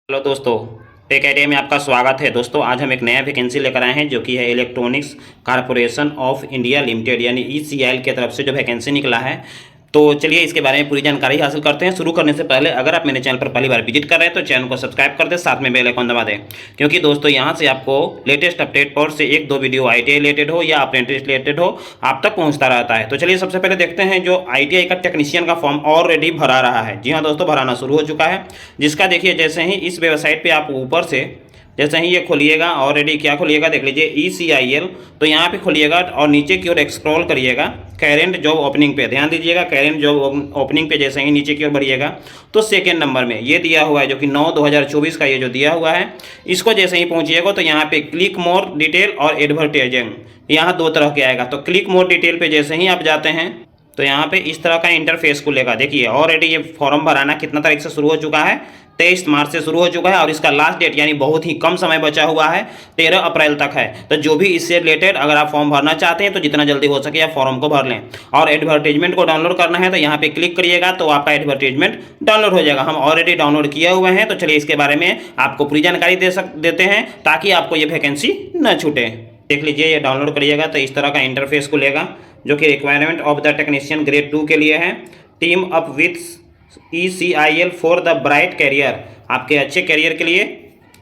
Hello दोस्तों, take idea में आपका स्वागत है। दोस्तों आज हम एक नया वैकेंसी लेकर आए हैं जो कि है electronics corporation of India limited यानी ईसीआईएल की तरफ से जो वैकेंसी निकला है। तो चलिए इसके बारे में पूरी जानकारी हासिल करते हैं। शुरू करने से पहले अगर आप मेरे चैनल पर पहली बार विजिट कर रहे हैं तो चैनल को सब्सक्राइब कर दें, साथ में बेल आइकन दबा दें, क्योंकि दोस्तों यहाँ से आपको लेटेस्ट अपडेट पर से एक दो वीडियो आईटीआई रिलेटेड हो या अप्रेंटिस रिलेटेड हो आप तक पहुँचता रहता है। तो चलिए सबसे पहले देखते हैं जो आईटीआई का टेक्नीशियन का फॉर्म ऑलरेडी भरा रहा है। जी हाँ दोस्तों, भराना शुरू हो चुका है, जिसका देखिए जैसे ही इस वेबसाइट पर आप ऊपर से जैसे ही ये खोलिएगा, ऑलरेडी क्या खोलिएगा देख लीजिए ईसीआईएल, तो यहाँ पे खोलिएगा और नीचे की ओर एक्सक्रोल करिएगा करेंट जॉब ओपनिंग पे, ध्यान दीजिएगा करेंट जॉब ओपनिंग पे जैसे ही नीचे की ओर बढ़िएगा तो सेकेंड नंबर में ये दिया हुआ है जो कि 9/2024 का ये जो दिया हुआ है, इसको जैसे ही पहुँचिएगा तो यहाँ पे क्लिक मोर डिटेल और एडवर्टाइजिंग यहाँ दो तरह के आएगा। तो क्लिक मोर डिटेल पे जैसे ही आप जाते हैं तो यहाँ पे इस तरह का इंटरफेस खुलेगा। देखिए ऑलरेडी ये फॉर्म भराना कितना तारीख से शुरू हो चुका है, 23 मार्च से शुरू हो चुका है और इसका लास्ट डेट यानी बहुत ही कम समय बचा हुआ है, 13 अप्रैल तक है। तो जो भी इससे रिलेटेड अगर आप फॉर्म भरना चाहते हैं तो जितना जल्दी हो सके आप फॉर्म को भर लें। और एडवर्टीजमेंट को डाउनलोड करना है तो यहाँ पे क्लिक करिएगा तो आपका एडवर्टीजमेंट डाउनलोड हो जाएगा। हम ऑलरेडी डाउनलोड किए हुए हैं, तो चलिए इसके बारे में आपको पूरी जानकारी देते हैं ताकि आपको ये वैकेंसी न छूटे। देख लीजिए ये डाउनलोड करिएगा तो इस तरह का इंटरफेस खुलेगा जो कि requirement of the technician grade 2 के लिए है। Team up with ECIL for the bright career, आपके अच्छे करियर के लिए।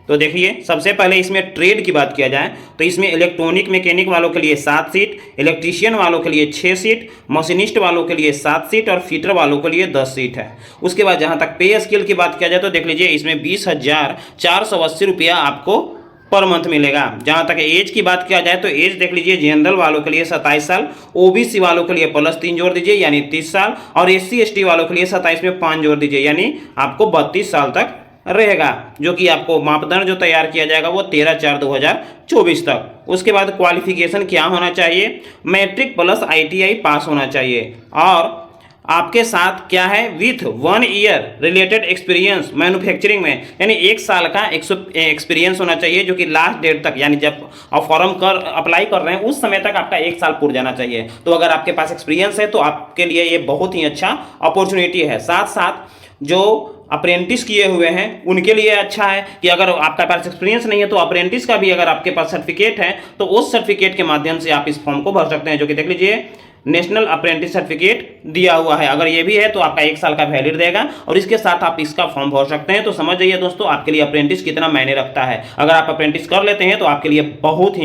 तो देखिए सबसे पहले इसमें ट्रेड की बात किया जाए तो इसमें इलेक्ट्रॉनिक मैकेनिक वालों के लिए 7 सीट, इलेक्ट्रीशियन वालों के लिए 6 सीट, मशीनिस्ट वालों के लिए 7 सीट और फिटर वालों के लिए 10 सीट है। उसके बाद जहाँ तक पे स्केल की बात किया जाए तो देख लीजिए इसमें 20,480 रुपया आपको पर मंथ मिलेगा। जहाँ तक एज की बात किया जाए तो एज देख लीजिए जनरल वालों के लिए 27 साल, ओबीसी वालों के लिए +3 जोड़ दीजिए यानी 30 साल और एससी एसटी वालों के लिए 27 में 5 जोड़ दीजिए यानी आपको 32 साल तक रहेगा। जो कि आपको मापदंड जो तैयार किया जाएगा वो 13/4/2024 तक। उसके बाद क्वालिफिकेशन क्या होना चाहिए, मैट्रिक प्लस आईटीआई पास होना चाहिए और आपके साथ क्या है with 1 year related experience manufacturing में, यानी 1 साल का एक्सपीरियंस होना चाहिए जो कि लास्ट डेट तक यानी जब आप फॉर्म अप्लाई कर रहे हैं उस समय तक आपका 1 साल पूरा जाना चाहिए। तो अगर आपके पास एक्सपीरियंस है तो आपके लिए ये बहुत ही अच्छा अपॉर्चुनिटी है। साथ साथ जो अप्रेंटिस किए हुए हैं उनके लिए अच्छा है कि अगर आपके पास एक्सपीरियंस नहीं है तो अप्रेंटिस का भी अगर आपके पास सर्टिफिकेट है तो उस सर्टिफिकेट के माध्यम से आप इस फॉर्म को भर सकते हैं, जो कि देख लीजिए नेशनल अप्रेंटिस सर्टिफिकेट दिया हुआ है। अगर ये भी है तो आपका 1 साल का वैलिड देगा और इसके साथ आप इसका फॉर्म भर सकते हैं। तो समझ जाइए दोस्तों आपके लिए अप्रेंटिस कितना मायने रखता है। अगर आप अप्रेंटिस कर लेते हैं तो आपके लिए बहुत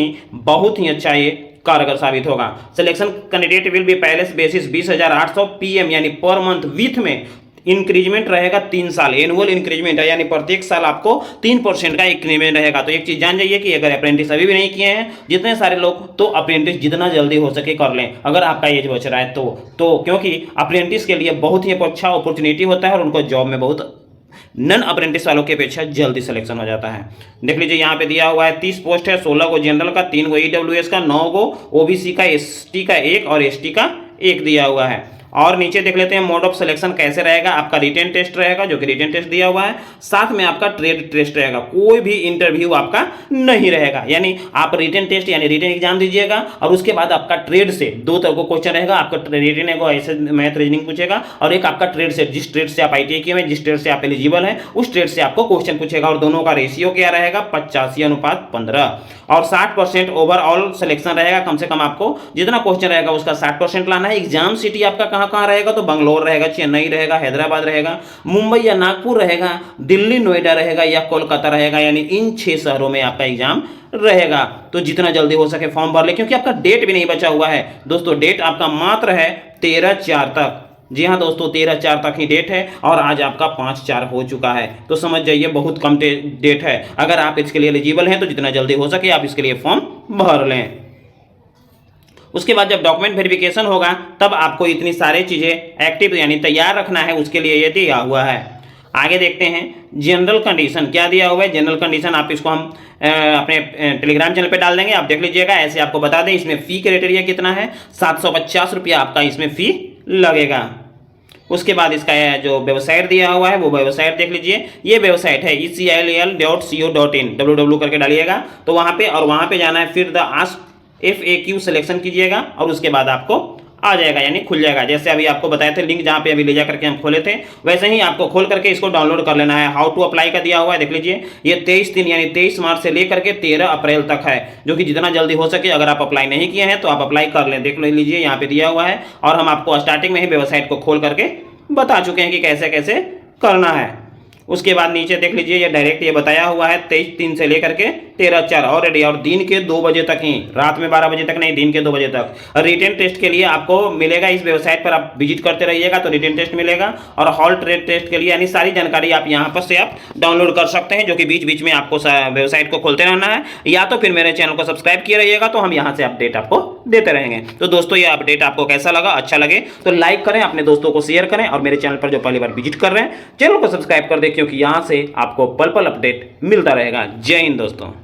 ही अच्छा ये कारगर साबित होगा। Selection candidate will be palace basis 20,800 PM यानी पर मंथ विथ में इंक्रीजमेंट रहेगा 3 साल, एनुअल इंक्रीजमेंट है यानी प्रत्येक साल आपको 3% का इंक्रीमेंट रहेगा। तो एक चीज जान जाइए कि अगर अप्रेंटिस अभी भी नहीं किए हैं जितने सारे लोग, तो अप्रेंटिस जितना जल्दी हो सके कर लें अगर आपका एज बच रहा है तो क्योंकि अप्रेंटिस के लिए बहुत ही अच्छा अपॉर्चुनिटी होता है और उनको जॉब में बहुत नन अप्रेंटिस वालों की अपेक्षा जल्दी सिलेक्शन हो जाता है। देख लीजिए यहाँ पे दिया हुआ है 30 पोस्ट है, 16 को जनरल का, 3 को ईडब्ल्यूएस का, 9 को ओबीसी का, एसटी का 1 और एसटी का 1 दिया हुआ है। और नीचे देख लेते हैं मोड ऑफ सिलेक्शन कैसे रहेगा। आपका रिटन टेस्ट रहेगा जो कि रिटन टेस्ट दिया हुआ है, साथ में आपका ट्रेड टेस्ट रहेगा, कोई भी इंटरव्यू आपका नहीं रहेगा। यानी आप रिटन टेस्ट यानी रिटन एग्जाम दीजिएगा और उसके बाद आपका ट्रेड से 2 तरह को क्वेश्चन रहेगा। आपका रिटन एगो ऐसे मैथ रीजनिंग पूछेगा और एक आपका ट्रेड से, जिस ट्रेड से आप आईटीआई किए हैं, जिस ट्रेड से आप एलिजिबल हैं उस ट्रेड से आपको क्वेश्चन पूछेगा और दोनों का रेशियो क्या रहेगा 85:15 और 60% ओवरऑल सिलेक्शन रहेगा। कम से कम आपको जितना क्वेश्चन रहेगा उसका 60% लाना है। एग्जाम सिटी आपका कहाँ रहेगा तो बंगलोर रहेगा, चेन्नई रहेगा, हैदराबाद रहेगा, मुंबई या नागपुर रहेगा, दिल्ली नोएडा रहेगा या कोलकाता रहेगा, यानी इन 6 शहरों में आपका एग्जाम रहेगा। तो जितना जल्दी हो सके फॉर्म भर ले, क्योंकि आपका डेट भी नहीं बचा हुआ है दोस्तों। डेट आपका मात्र है 13/4 तक। जी हाँ दोस्तों 13/4 तक ही डेट है और आज आपका 5/4 हो चुका है। तो समझ जाइए बहुत कम डेट है। अगर आप इसके लिए एलिजिबल हैं तो जितना जल्दी हो सके आप इसके लिए फॉर्म भर लें। उसके बाद जब डॉक्यूमेंट वेरिफिकेशन होगा तब आपको इतनी सारी चीज़ें एक्टिव यानी तैयार रखना है, उसके लिए ये दिया हुआ है। आगे देखते हैं जनरल कंडीशन क्या दिया हुआ है। जनरल कंडीशन आप इसको हम अपने टेलीग्राम चैनल पे डाल देंगे, आप देख लीजिएगा। ऐसे आपको बता दें इसमें फ़ी क्राइटेरिया कितना है, 750 रुपया आपका इसमें फ़ी लगेगा। उसके बाद इसका जो वेबसाइट दिया हुआ है वो वेबसाइट देख लीजिए। ये वेबसाइट है ecil.co.in, www करके डालिएगा तो वहाँ पे, और वहाँ पे जाना है, फिर द आस्क FAQ सिलेक्शन कीजिएगा और उसके बाद आपको आ जाएगा, यानी खुल जाएगा। जैसे अभी आपको बताए थे लिंक जहाँ पे अभी ले जा करके हम खोले थे, वैसे ही आपको खोल करके इसको डाउनलोड कर लेना है। हाउ टू अप्लाई का दिया हुआ है, देख लीजिए। ये 23 दिन यानी 23 मार्च से लेकर के 13 अप्रैल तक है, जो कि जितना जल्दी हो सके अगर आप अप्लाई नहीं किए हैं तो आप अप्लाई कर लें। देख लीजिए यहाँ पे दिया हुआ है, और हम आपको स्टार्टिंग में ही वेबसाइट को खोल करके बता चुके हैं कि कैसे कैसे करना है। उसके बाद नीचे देख लीजिए, ये डायरेक्ट ये बताया हुआ है 23/3 से लेकर के 13/4 ऑलरेडी, और दिन के 2 बजे तक ही, रात में 12 बजे तक नहीं, दिन के 2 बजे तक। रिटन टेस्ट के लिए आपको मिलेगा, इस वेबसाइट पर आप विजिट करते रहिएगा तो रिटन टेस्ट मिलेगा। और हॉल ट्रेड टेस्ट के लिए यानी सारी जानकारी आप यहाँ पर से आप डाउनलोड कर सकते हैं, जो कि बीच बीच में आपको वेबसाइट को खोलते रहना है, या तो फिर मेरे चैनल को सब्सक्राइब किए रहिएगा, तो हम यहाँ से अपडेट आपको देते रहेंगे। तो दोस्तों ये अपडेट आपको कैसा लगा, अच्छा लगे तो लाइक करें, अपने दोस्तों को शेयर करें, और मेरे चैनल पर जो पहली बार विजिट कर रहे हैं चैनल को सब्सक्राइब कर दें, क्योंकि यहाँ से आपको पल पल अपडेट मिलता रहेगा। जय हिंद दोस्तों।